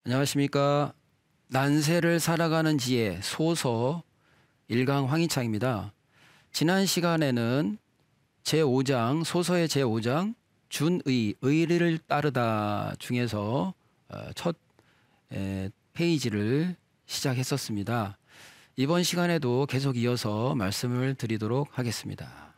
안녕하십니까. 난세를 살아가는 지혜 소서 1강 황희창입니다. 지난 시간에는 제5장 소서의 제5장 준의, 의리를 따르다 중에서 첫 페이지를 시작했었습니다. 이번 시간에도 계속 이어서 말씀을 드리도록 하겠습니다.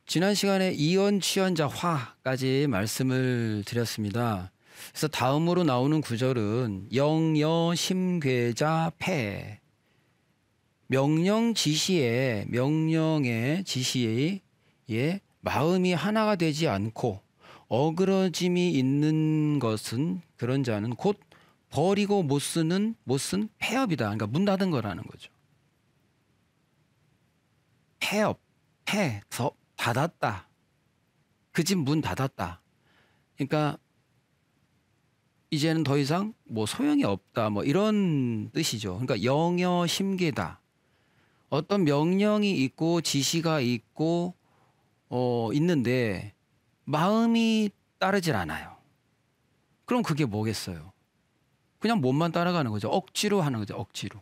지난 시간에 이언, 취연자, 화까지 말씀을 드렸습니다. 그래서 다음으로 나오는 구절은 영여, 심괴자, 폐. 명령의 지시에 마음이 하나가 되지 않고 어그러짐이 있는 것은 그런 자는 곧 버리고 못 쓴 폐업이다. 그러니까 문 닫은 거라는 거죠. 폐업, 닫았다. 그 집 문 닫았다. 그러니까 이제는 더 이상 소용이 없다. 이런 뜻이죠. 그러니까 영여 심계다. 어떤 명령이 있고 지시가 있고 있는데 마음이 따르질 않아요. 그럼 그게 뭐겠어요? 그냥 몸만 따라가는 거죠. 억지로 하는 거죠. 억지로.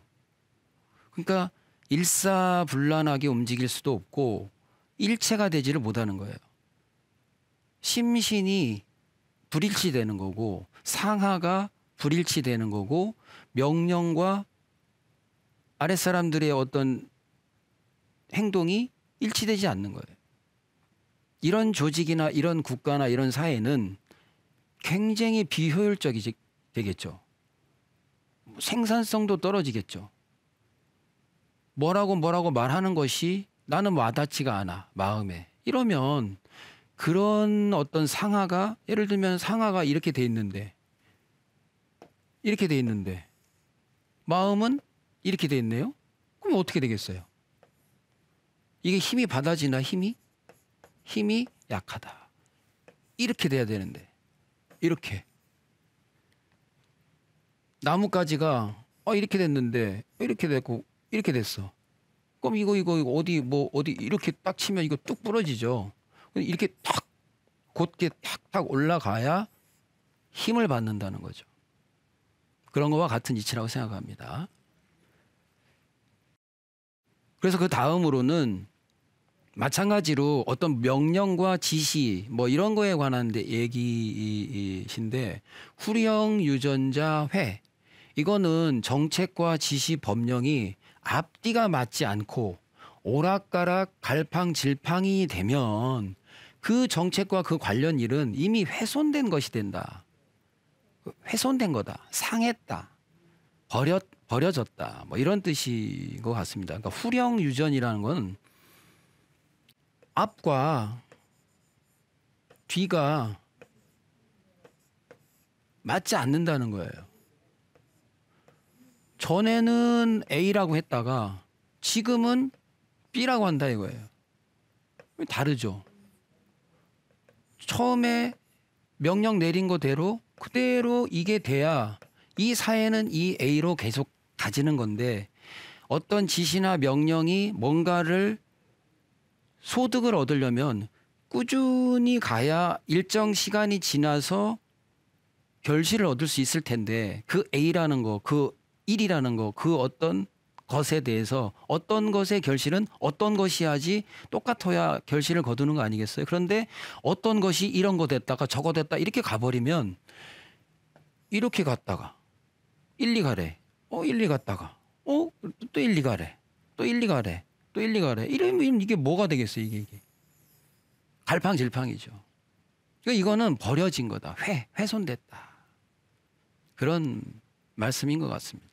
그러니까 일사불란하게 움직일 수도 없고 일체가 되지를 못하는 거예요. 심신이 불일치되는 거고 상하가 불일치되는 거고 명령과 아랫사람들의 어떤 행동이 일치되지 않는 거예요. 이런 조직이나 이런 국가나 이런 사회는 굉장히 비효율적이 되겠죠. 생산성도 떨어지겠죠. 뭐라고 말하는 것이 나는 와닿지가 않아, 마음에. 이러면 그런 어떤 상하가, 예를 들면 상하가 이렇게 돼 있는데 마음은 이렇게 돼 있네요. 그럼 어떻게 되겠어요? 이게 힘이 받아지나? 힘이 약하다. 이렇게 돼야 되는데 이렇게 나뭇가지가 이렇게 됐는데 이렇게 됐고 이렇게 됐어. 그럼 이거 어디 이렇게 딱 치면 이거 뚝 부러지죠. 이렇게 탁 곧게 탁 올라가야 힘을 받는다는 거죠. 그런 거와 같은 이치라고 생각합니다. 그래서 그 다음으로는 마찬가지로 어떤 명령과 지시 이런 거에 관한 얘기이신데 후령 유전자 회, 이거는 정책과 지시 법령이 앞뒤가 맞지 않고 오락가락 갈팡질팡이 되면 그 정책과 그 관련 일은 이미 훼손된 것이 된다. 훼손된 거다. 상했다. 버려졌다. 이런 뜻인 것 같습니다. 그러니까 후령 유전이라는 건 앞과 뒤가 맞지 않는다는 거예요. 전에는 A라고 했다가 지금은 B라고 한다 이거예요. 다르죠. 처음에 명령 내린 거대로 그대로 이게 돼야 이 사회는 이 A로 계속 가지는 건데 어떤 지시나 명령이 뭔가를 소득을 얻으려면 꾸준히 가야 일정 시간이 지나서 결실을 얻을 수 있을 텐데 그 A라는 거, 그 1이라는 거, 그 어떤 것에 대해서 어떤 것의 결실은 어떤 것이 야지 똑같아야 결실을 거두는 거 아니겠어요? 그런데 어떤 것이 이런 거 됐다가 저거 됐다 이렇게 가버리면 이렇게 갔다가 1, 2 가래. 1, 2 갔다가 또 1, 2 가래. 또 1, 2 가래. 또 1, 2 가래. 이러면 이게 뭐가 되겠어요? 이게. 갈팡질팡이죠. 그러니까 이거는 버려진 거다. 훼손됐다. 그런 말씀인 것 같습니다.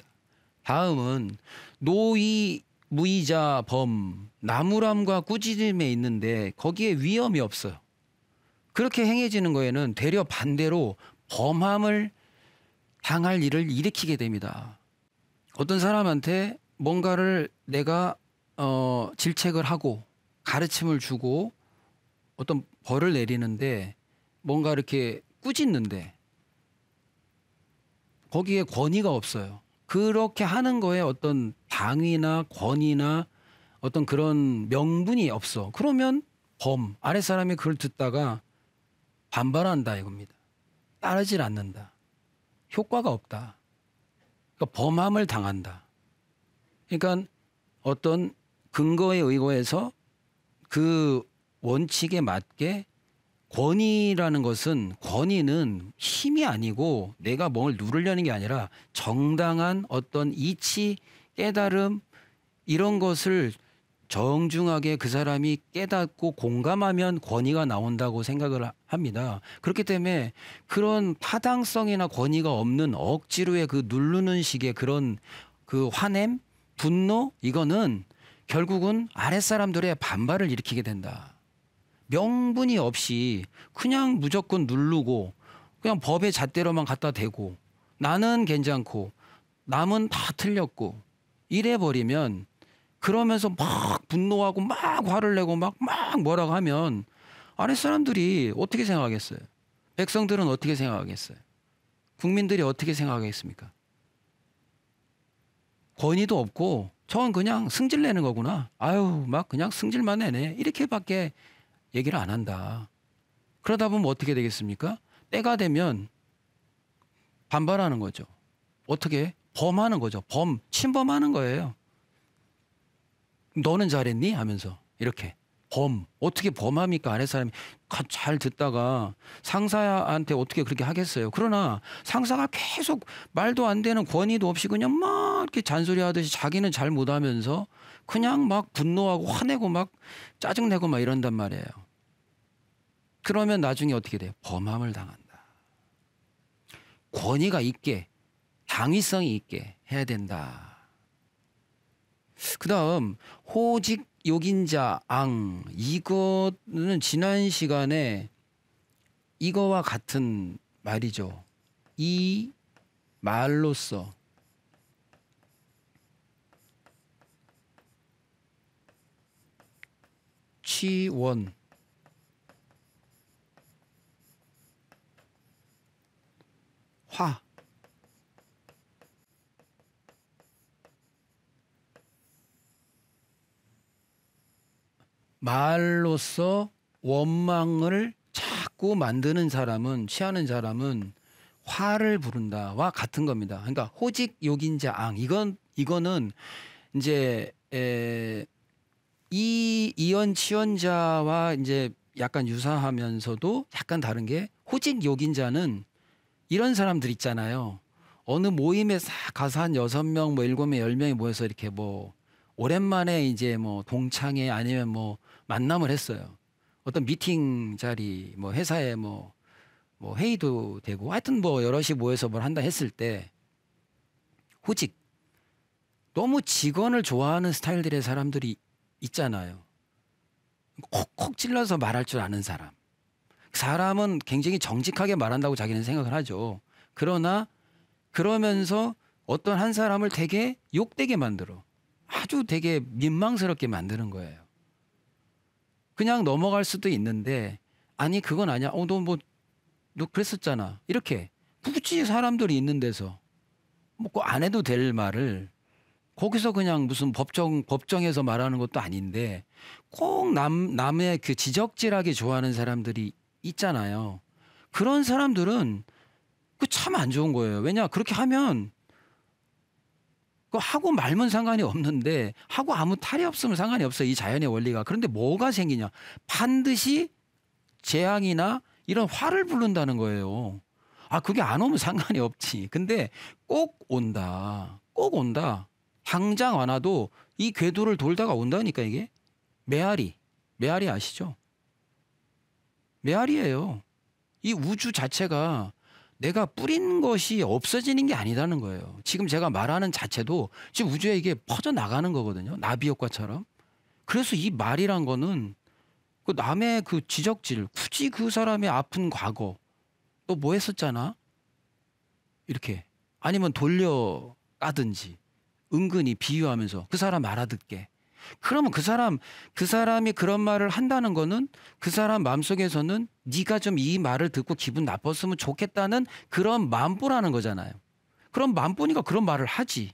다음은 노의, 무의자, 범, 나무람과 꾸짖음에 있는데 거기에 위험이 없어요. 그렇게 행해지는 거에는 되려 반대로 범함을 당할 일을 일으키게 됩니다. 어떤 사람한테 뭔가를 내가 질책을 하고 가르침을 주고 어떤 벌을 내리는데 뭔가 이렇게 꾸짖는데 거기에 권위가 없어요. 그렇게 하는 거에 어떤 당위나 권위나 어떤 그런 명분이 없어. 그러면 아랫사람이 그걸 듣다가 반발한다 이겁니다. 따르질 않는다. 효과가 없다. 그러니까 범함을 당한다. 그러니까 어떤 근거에 의거해서 그 원칙에 맞게 권위라는 것은 권위는 힘이 아니고 내가 뭘 누르려는 게 아니라 정당한 어떤 이치, 깨달음 이런 것을 정중하게 그 사람이 깨닫고 공감하면 권위가 나온다고 생각을 합니다. 그렇기 때문에 그런 타당성이나 권위가 없는 억지로의 그 누르는 식의 그런 그 화냄, 분노 이거는 결국은 아랫사람들의 반발을 일으키게 된다. 명분이 없이 그냥 무조건 누르고 그냥 법의 잣대로만 갖다 대고 나는 괜찮고 남은 다 틀렸고 이래 버리면 그러면서 막 분노하고 막 화를 내고 막 뭐라고 하면 아랫사람들이 어떻게 생각하겠어요? 백성들은 어떻게 생각하겠어요? 국민들이 어떻게 생각하겠습니까? 권위도 없고 저건 그냥 승질 내는 거구나. 아유 막 그냥 승질만 내네. 이렇게밖에 얘기를 안 한다. 그러다 보면 어떻게 되겠습니까? 때가 되면 반발하는 거죠. 어떻게? 범하는 거죠. 침범하는 거예요. 너는 잘했니? 하면서 이렇게 어떻게 범합니까? 아랫사람이 잘 듣다가 상사한테 어떻게 그렇게 하겠어요. 그러나 상사가 계속 말도 안 되는 권위도 없이 그냥 막 이렇게 잔소리하듯이 자기는 잘 못하면서 그냥 막 분노하고 화내고 막 짜증내고 막 이런단 말이에요. 그러면 나중에 어떻게 돼요? 범함을 당한다. 권위가 있게 당위성이 있게 해야 된다. 그 다음 호직 욕인자 앙 이거는 지난 시간에 이거와 같은 말이죠. 이 말로써 취원 화 말로써 원망을 자꾸 만드는 사람은 취하는 사람은 화를 부른다와 같은 겁니다. 그러니까 호직 욕인자 앙 이거는 이제 이 이연 치연자와 이제 약간 유사하면서도 약간 다른 게 호직 욕인자는 이런 사람들 있잖아요. 어느 모임에 싹 가서 한 6명 뭐 7명 10명이 모여서 이렇게 뭐 오랜만에 이제 뭐 동창회 아니면 뭐 만남을 했어요. 어떤 미팅 자리 뭐 회사에 뭐 회의도 되고 하여튼 뭐 여럿이 모여서 뭘 한다 했을 때 호직 너무 직원을 좋아하는 스타일들의 사람들이 있잖아요. 콕콕 찔러서 말할 줄 아는 사람. 사람은 굉장히 정직하게 말한다고 자기는 생각을 하죠. 그러나 그러면서 어떤 한 사람을 되게 욕되게 만들어. 아주 되게 민망스럽게 만드는 거예요. 그냥 넘어갈 수도 있는데 아니 그건 아니야. 너 그랬었잖아. 이렇게 굳이 사람들이 있는 데서 뭐 안 해도 될 말을 거기서 그냥 무슨 법정에서 말하는 것도 아닌데 꼭 남의 그 지적질하게 좋아하는 사람들이 있잖아요. 그런 사람들은 그 참 안 좋은 거예요. 왜냐 그렇게 하면 그 하고 말면 상관이 없는데 하고 아무 탈이 없으면 상관이 없어요. 이 자연의 원리가. 그런데 뭐가 생기냐? 반드시 재앙이나 이런 화를 부른다는 거예요. 아 그게 안 오면 상관이 없지. 근데 꼭 온다. 꼭 온다. 당장 안 와도 이 궤도를 돌다가 온다니까 이게. 메아리 아시죠? 메아리예요. 이 우주 자체가 내가 뿌린 것이 없어지는 게 아니라는 거예요. 지금 제가 말하는 자체도 지금 우주에 이게 퍼져나가는 거거든요. 나비 효과처럼. 그래서 이 말이란 거는 그 남의 그 지적질, 굳이 그 사람의 아픈 과거, 또 뭐 했었잖아? 이렇게. 아니면 돌려 까든지, 은근히 비유하면서 그 사람 알아듣게. 그러면 그 사람이 그런 말을 한다는 거는 그 사람 마음속에서는 네가 좀 이 말을 듣고 기분 나빴으면 좋겠다는 그런 마음보라는 거잖아요. 그런 마음보니까 그런 말을 하지.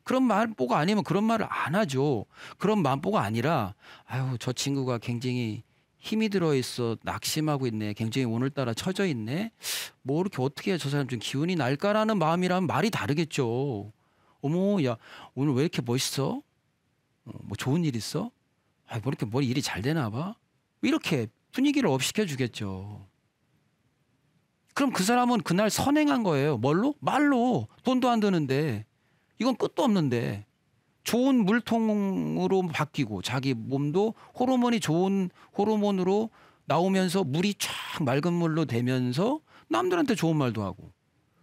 그런 마음보가 아니면 그런 말을 안 하죠. 그런 마음보가 아니라 아유 저 친구가 굉장히 힘이 들어있어. 낙심하고 있네. 굉장히 오늘따라 처져 있네. 뭐 이렇게 어떻게 해야 저 사람 좀 기운이 날까라는 마음이라면 말이 다르겠죠. 어머, 야, 오늘 왜 이렇게 멋있어? 뭐 좋은 일 있어? 아, 뭐 이렇게 뭐 일이 잘 되나 봐? 이렇게 분위기를 업시켜 주겠죠. 그럼 그 사람은 그날 선행한 거예요. 뭘로? 말로. 돈도 안 드는데. 이건 끝도 없는데. 좋은 물통으로 바뀌고 자기 몸도 호르몬이 좋은 호르몬으로 나오면서 물이 쫙 맑은 물로 되면서 남들한테 좋은 말도 하고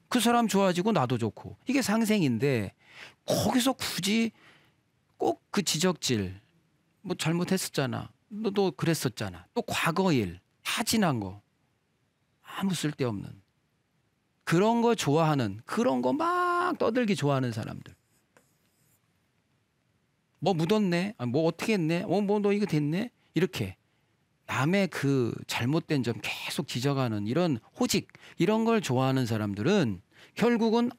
그 사람 좋아지고 나도 좋고 이게 상생인데 거기서 굳이 꼭 그 지적질 뭐 잘못했었잖아. 너도 그랬었잖아. 또 과거 일 다 지난 거 아무 쓸데없는 그런 거 좋아하는 그런 거 막 떠들기 좋아하는 사람들. 뭐 묻었네. 뭐 어떻게 했네. 뭐 너 이거 됐네. 이렇게 남의 그 잘못된 점 계속 지적하는 이런 호직 이런 걸 좋아하는 사람들은 결국은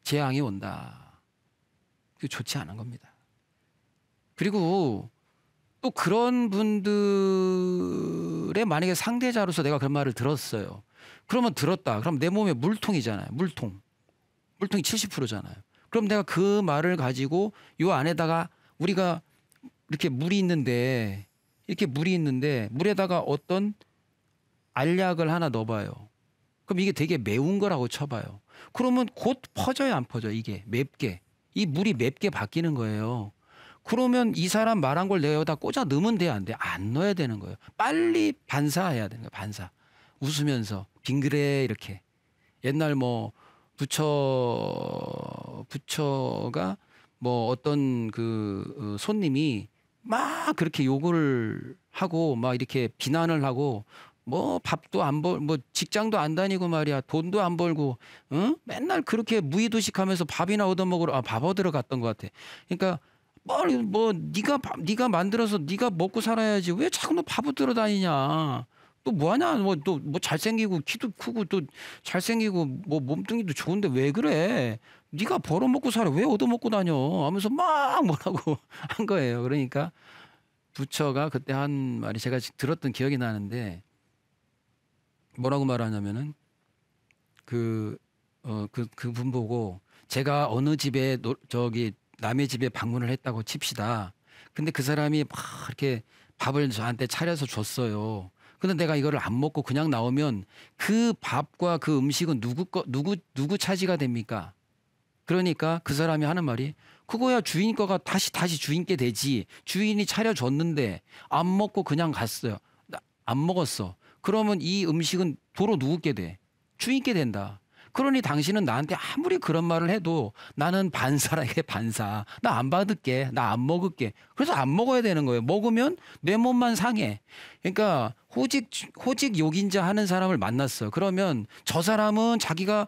재앙이 온다. 그게 좋지 않은 겁니다. 그리고 또 그런 분들의 만약에 상대자로서 내가 그런 말을 들었어요. 그러면 들었다. 그럼 내 몸에 물통이잖아요. 물통이 70%잖아요. 그럼 내가 그 말을 가지고 요 안에다가 우리가 이렇게 물이 있는데 물에다가 어떤 알약을 하나 넣어봐요. 그럼 이게 되게 매운 거라고 쳐봐요. 그러면 곧 퍼져요, 안 퍼져? 이게 맵게 이 물이 맵게 바뀌는 거예요. 그러면 이 사람 말한 걸 내가 여기다 꽂아 넣으면 돼요, 안 돼? 안 넣어야 되는 거예요. 빨리 반사해야 되는 거예요. 반사. 웃으면서 빙그레 이렇게 옛날 뭐 부처가 뭐 어떤 그 손님이 막 그렇게 욕을 하고 막 이렇게 비난을 하고 뭐 밥도 안 뭐 직장도 안 다니고 말이야 돈도 안 벌고 응? 맨날 그렇게 무의도식하면서 밥이나 얻어먹으러 밥 얻으러 갔던 것 같아. 그러니까 뭐 네가 만들어서 네가 먹고 살아야지 왜 자꾸 너 밥 얻으러 다니냐. 또 뭐하냐 또 뭐 잘생기고 키도 크고 또 잘생기고 뭐 몸뚱이도 좋은데 왜 그래 네가 벌어먹고 살아 왜 얻어먹고 다녀 하면서 막 뭐라고 한 거예요. 그러니까 부처가 그때 한 말이 제가 들었던 기억이 나는데 뭐라고 말하냐면은 그분 보고 제가 어느 집에 저기 남의 집에 방문을 했다고 칩시다. 근데 그 사람이 막 이렇게 밥을 저한테 차려서 줬어요. 근데 내가 이거를 안 먹고 그냥 나오면 그 밥과 그 음식은 누구 차지가 됩니까? 그러니까 그 사람이 하는 말이 그거야 주인 거가 다시 주인께 되지. 주인이 차려줬는데 안 먹고 그냥 갔어요. 안 먹었어. 그러면 이 음식은 도로 누구께 돼? 주인께 된다. 그러니 당신은 나한테 아무리 그런 말을 해도 나는 반사라게 반사. 나 안 받을게. 나 안 먹을게. 그래서 안 먹어야 되는 거예요. 먹으면 내 몸만 상해. 그러니까 호직 욕인자 하는 사람을 만났어. 그러면 저 사람은 자기가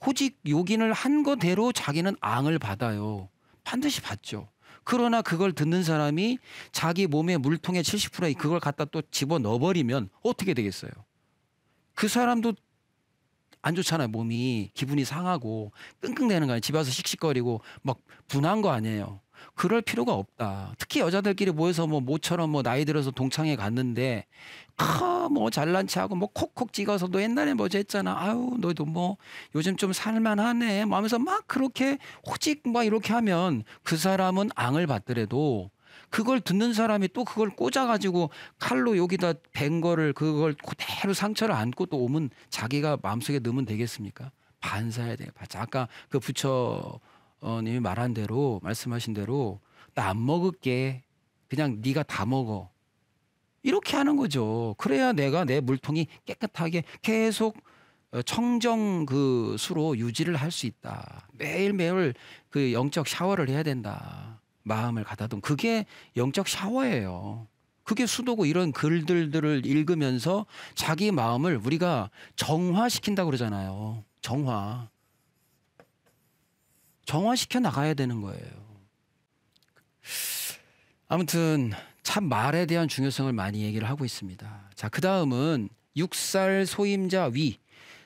호직 욕인을 한 거대로 자기는 앙을 받아요. 반드시 받죠. 그러나 그걸 듣는 사람이 자기 몸의 물통의 70%에 그걸 갖다 또 집어 넣어버리면 어떻게 되겠어요? 그 사람도 안 좋잖아요. 몸이 기분이 상하고 끙끙대는 거 아니에요. 집에 와서 씩씩거리고 막 분한 거 아니에요. 그럴 필요가 없다. 특히 여자들끼리 모여서 뭐 모처럼 뭐 나이 들어서 동창회 갔는데 뭐 잘난 체하고 뭐 콕콕 찍어서 너 옛날에 뭐지 했잖아. 아유 너도 뭐 요즘 좀 살만하네. 뭐 하면서 막 그렇게 호직 막 이렇게 하면 그 사람은 앙을 받더라도 그걸 듣는 사람이 또 그걸 꽂아가지고 칼로 여기다 벤 거를 그걸 그대로 상처를 안고 또 오면 자기가 마음속에 넣으면 되겠습니까? 반사해야 돼요. 아까 그 부처님이 말한 대로 말씀하신 대로 나 안 먹을게. 그냥 네가 다 먹어. 이렇게 하는 거죠. 그래야 내가 내 물통이 깨끗하게 계속 청정 그 수로 유지를 할 수 있다. 매일매일 그 영적 샤워를 해야 된다. 마음을 가다듬. 그게 영적 샤워예요. 그게 수도고 이런 글들을 읽으면서 자기 마음을 우리가 정화시킨다고 그러잖아요. 정화시켜 나가야 되는 거예요. 아무튼 참 말에 대한 중요성을 많이 얘기를 하고 있습니다. 자, 그다음은 6살 소임자 위.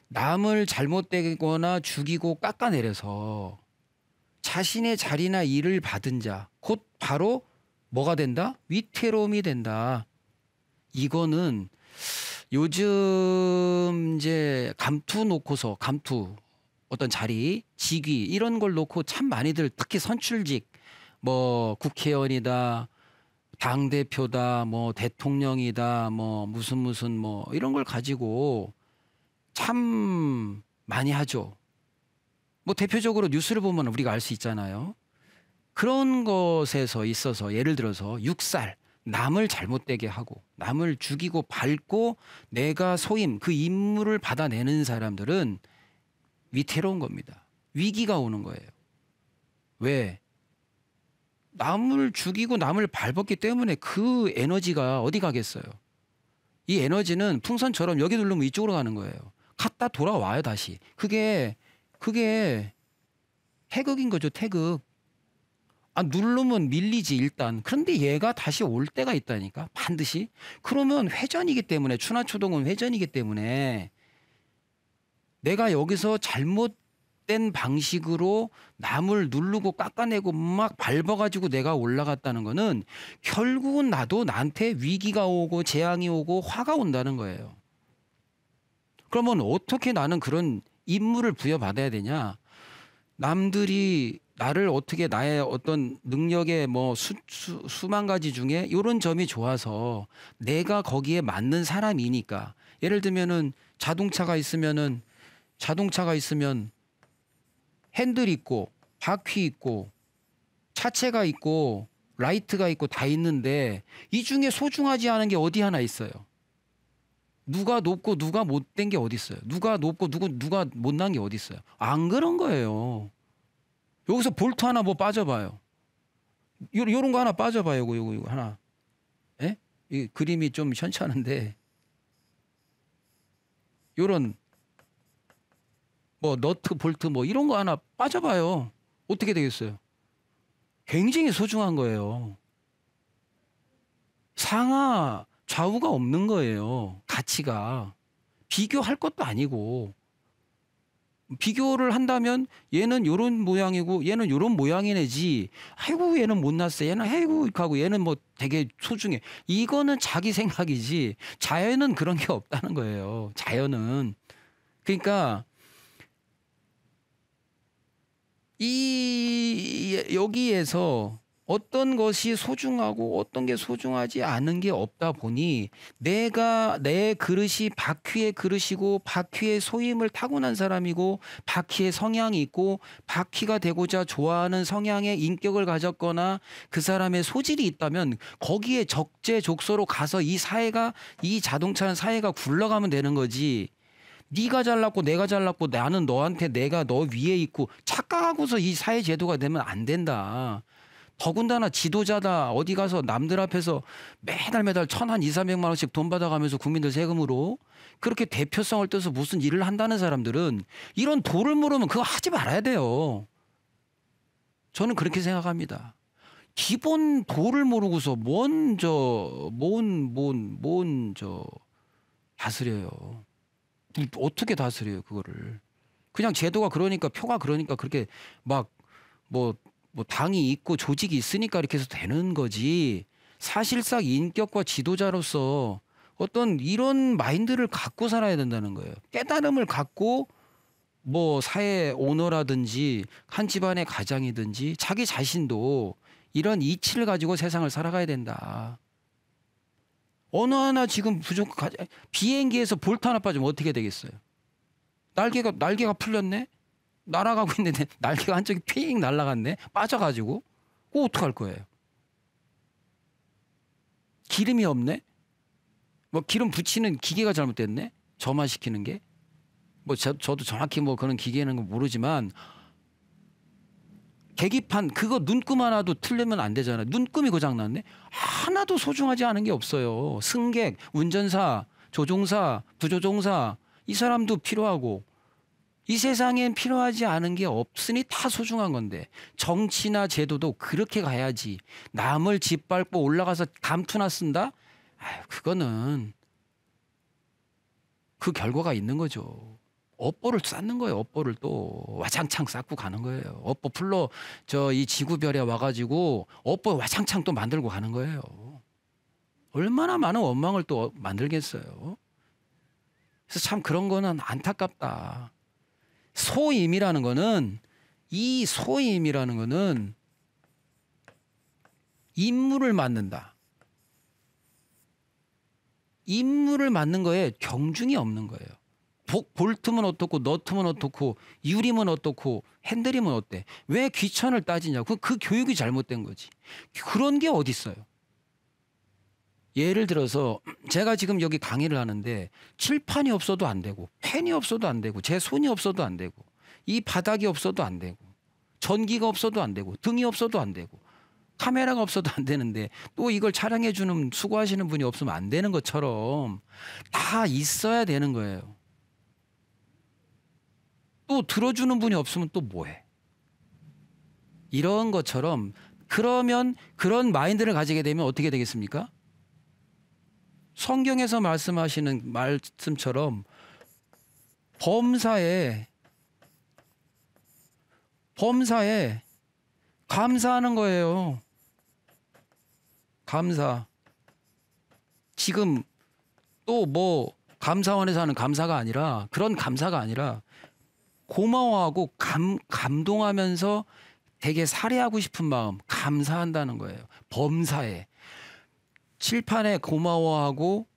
남을 잘못되거나 죽이고 깎아내려서 자신의 자리나 일을 받은 자, 곧 바로 뭐가 된다? 위태로움이 된다. 이거는 요즘 이제 감투 어떤 자리, 직위 이런 걸 놓고 참 많이들 특히 선출직 뭐 국회의원이다, 당 대표다, 뭐 대통령이다, 뭐 무슨 뭐 이런 걸 가지고 참 많이 하죠. 뭐 대표적으로 뉴스를 보면 우리가 알 수 있잖아요. 그런 것에서 있어서 예를 들어서 육살, 남을 잘못되게 하고 남을 죽이고 밟고 내가 소임 그 임무를 받아내는 사람들은 위태로운 겁니다. 위기가 오는 거예요. 왜? 남을 죽이고 남을 밟았기 때문에 그 에너지가 어디 가겠어요? 이 에너지는 풍선처럼 여기 누르면 이쪽으로 가는 거예요. 갔다 돌아와요, 다시. 그게 태극인 거죠, 태극. 아, 누르면 밀리지, 일단. 그런데 얘가 다시 올 때가 있다니까, 반드시. 그러면 회전이기 때문에, 추나초동은 회전이기 때문에 내가 여기서 잘못된 방식으로 남을 누르고 깎아내고 막 밟아가지고 내가 올라갔다는 거는 결국은 나도 나한테 위기가 오고 재앙이 오고 화가 온다는 거예요. 그러면 어떻게 나는 그런 임무를 부여받아야 되냐? 남들이 나를 어떻게 나의 어떤 능력의 뭐 수만 가지 중에 이런 점이 좋아서 내가 거기에 맞는 사람이니까 예를 들면은 자동차가 있으면 핸들 있고 바퀴 있고 차체가 있고 라이트가 있고 다 있는데 이 중에 소중하지 않은 게 어디 하나 있어요. 누가 높고 누가 못된 게 어디 있어요. 누가 높고 누가 못난 게 어디 있어요. 안 그런 거예요. 여기서 볼트 하나 뭐 빠져봐요. 요런 거 하나 빠져봐요. 요거 하나. 예? 이 그림이 좀 현찮은데 요런 뭐 너트 볼트 뭐 이런 거 하나 빠져봐요. 어떻게 되겠어요? 굉장히 소중한 거예요. 상하 좌우가 없는 거예요. 가치가. 비교할 것도 아니고. 비교를 한다면 얘는 요런 모양이고 얘는 요런 모양이네지. 아이고 얘는 못났어. 얘는 아이고 이렇게 하고 얘는 뭐 되게 소중해. 이거는 자기 생각이지. 자연은 그런 게 없다는 거예요. 자연은. 그러니까 여기에서 어떤 것이 소중하고 어떤 게 소중하지 않은 게 없다 보니 내가 내 그릇이 바퀴의 그릇이고 바퀴의 소임을 타고난 사람이고 바퀴의 성향이 있고 바퀴가 되고자 좋아하는 성향의 인격을 가졌거나 그 사람의 소질이 있다면 거기에 적재적소로 가서 이 자동차는 사회가 굴러가면 되는 거지. 네가 잘났고 내가 잘났고 나는 너한테 내가 너 위에 있고 착각하고서 이 사회 제도가 되면 안 된다. 더군다나 지도자다 어디 가서 남들 앞에서 매달 1,200~300만 원씩 돈 받아가면서 국민들 세금으로 그렇게 대표성을 떠서 무슨 일을 한다는 사람들은 이런 도를 모르면 그거 하지 말아야 돼요. 저는 그렇게 생각합니다. 기본 도를 모르고서 뭔 다스려요. 어떻게 다스려요 그거를. 그냥 제도가 그러니까 표가 그러니까 그렇게 막 뭐 당이 있고 조직이 있으니까 이렇게 해서 되는 거지. 사실상 인격과 지도자로서 어떤 이런 마인드를 갖고 살아야 된다는 거예요. 깨달음을 갖고 뭐 사회 오너라든지 한 집안의 가장이든지 자기 자신도 이런 이치를 가지고 세상을 살아가야 된다. 어느 하나 지금 비행기에서 볼트 하나 빠지면 어떻게 되겠어요? 날개가 풀렸네? 날아가고 있는데 날개가 한쪽이 핑 날아갔네? 빠져가지고 그거 어떡할 거예요? 기름이 없네? 뭐 기름 붙이는 기계가 잘못됐네? 점화시키는 게? 뭐 저도 정확히 뭐 그런 기계는 모르지만 계기판 그거 눈금 하나도 틀리면 안 되잖아요. 눈금이 고장났네? 하나도 소중하지 않은 게 없어요. 승객, 운전사, 조종사, 부조종사 이 사람도 필요하고 이 세상엔 필요하지 않은 게 없으니 다 소중한 건데 정치나 제도도 그렇게 가야지. 남을 짓밟고 올라가서 감투나 쓴다? 아유, 그거는 그 결과가 있는 거죠. 업보를 쌓는 거예요. 업보를 또 와장창 쌓고 가는 거예요. 업보 풀로 이 지구별에 와가지고 업보 와장창 또 만들고 가는 거예요. 얼마나 많은 원망을 또 만들겠어요. 그래서 참 그런 거는 안타깝다. 소임이라는 거는 임무를 맡는다. 임무를 맡는 거에 경중이 없는 거예요. 볼트면 어떻고 너트면 어떻고 유리면 어떻고 핸들이면 어때? 왜 귀천을 따지냐고. 그 교육이 잘못된 거지. 그런 게 어디 있어요. 예를 들어서 제가 지금 여기 강의를 하는데 칠판이 없어도 안 되고 펜이 없어도 안 되고 제 손이 없어도 안 되고 이 바닥이 없어도 안 되고 전기가 없어도 안 되고 등이 없어도 안 되고 카메라가 없어도 안 되는데 또 이걸 촬영해 주는 수고하시는 분이 없으면 안 되는 것처럼 다 있어야 되는 거예요. 또 들어주는 분이 없으면 또 뭐해? 이런 것처럼 그러면 그런 마인드를 가지게 되면 어떻게 되겠습니까? 성경에서 말씀하시는 말씀처럼 범사에 감사하는 거예요. 감사. 지금 또 뭐 감사원에서 하는 감사가 아니라 그런 감사가 아니라 고마워하고 감동하면서 되게 살해하고 싶은 마음 감사한다는 거예요. 범사에. 칠판에 고마워하고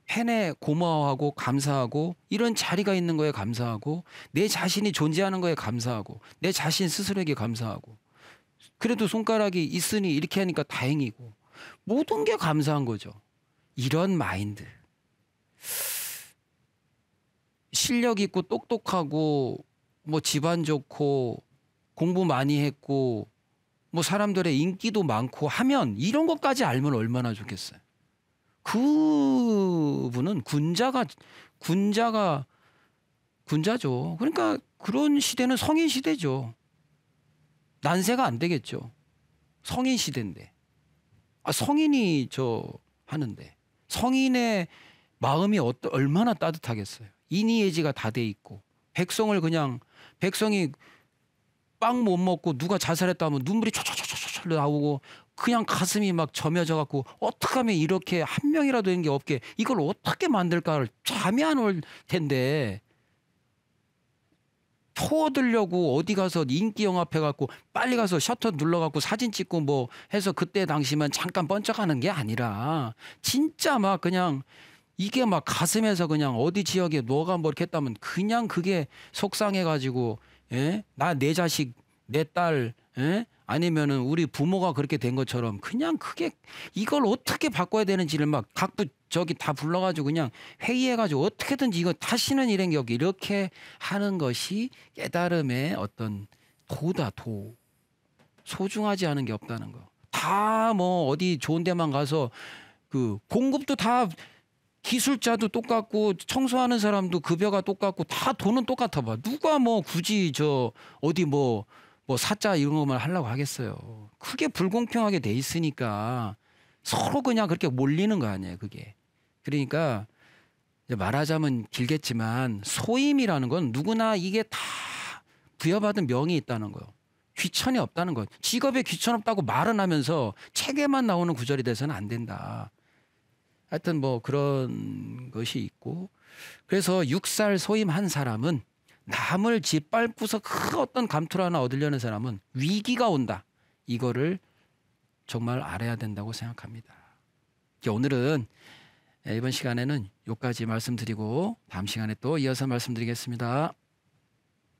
펜에 고마워하고 감사하고 이런 자리가 있는 거에 감사하고 내 자신이 존재하는 거에 감사하고 내 자신 스스로에게 감사하고 그래도 손가락이 있으니 이렇게 하니까 다행이고 모든 게 감사한 거죠. 이런 마인드. 실력 있고 똑똑하고 뭐 집안 좋고 공부 많이 했고 뭐 사람들의 인기도 많고 하면 이런 것까지 알면 얼마나 좋겠어요. 그분은 군자죠. 그러니까 그런 시대는 성인 시대죠. 난세가 안 되겠죠. 성인 시대인데. 성인이 하는데. 성인의 마음이 얼마나 따뜻하겠어요. 인의예지가 다 돼 있고 백성이 빵 못 먹고 누가 자살했다 하면 눈물이 촤촤촤촤 나오고 그냥 가슴이 막 점여져 갖고 어떻게 하면 이렇게 한 명이라도 되는 게 없게 이걸 어떻게 만들까를 잠이 안 올 텐데 표 얻으려고 어디 가서 인기 영합해 갖고 빨리 가서 셔터 눌러 갖고 사진 찍고 뭐 해서 그때 당시만 잠깐 번쩍하는 게 아니라 진짜 막 그냥 이게 막 가슴에서 그냥 어디 지역에 뭐가 뭐 이렇게 했다면 그냥 그게 속상해 가지고 나 내 자식 내 딸 아니면은 우리 부모가 그렇게 된 것처럼 그냥 그게 이걸 어떻게 바꿔야 되는지를 막 각부 다 불러가지고 그냥 회의해가지고 어떻게든지 이거 다시는 일행 격 이렇게 하는 것이 깨달음의 어떤 도. 소중하지 않은 게 없다는 거. 다 뭐 어디 좋은 데만 가서 그 공급도 다 기술자도 똑같고 청소하는 사람도 급여가 똑같고 다 돈은 똑같아 봐. 누가 뭐 굳이 어디 뭐 사자 이런 것만 하려고 하겠어요. 그게 불공평하게 돼 있으니까 서로 그냥 그렇게 몰리는 거 아니에요, 그게. 그러니까 이제 말하자면 길겠지만 소임이라는 건 누구나 이게 다 부여받은 명이 있다는 거예요. 귀천이 없다는 거예요. 직업에 귀천 없다고 말은 하면서 책에만 나오는 구절이 돼서는 안 된다. 하여튼 뭐 그런 것이 있고 그래서 6살 소임한 사람은 남을 짓밟고서 그 어떤 감투를 하나 얻으려는 사람은 위기가 온다. 이거를 정말 알아야 된다고 생각합니다. 오늘은 이번 시간에는 여기까지 말씀드리고 다음 시간에 또 이어서 말씀드리겠습니다.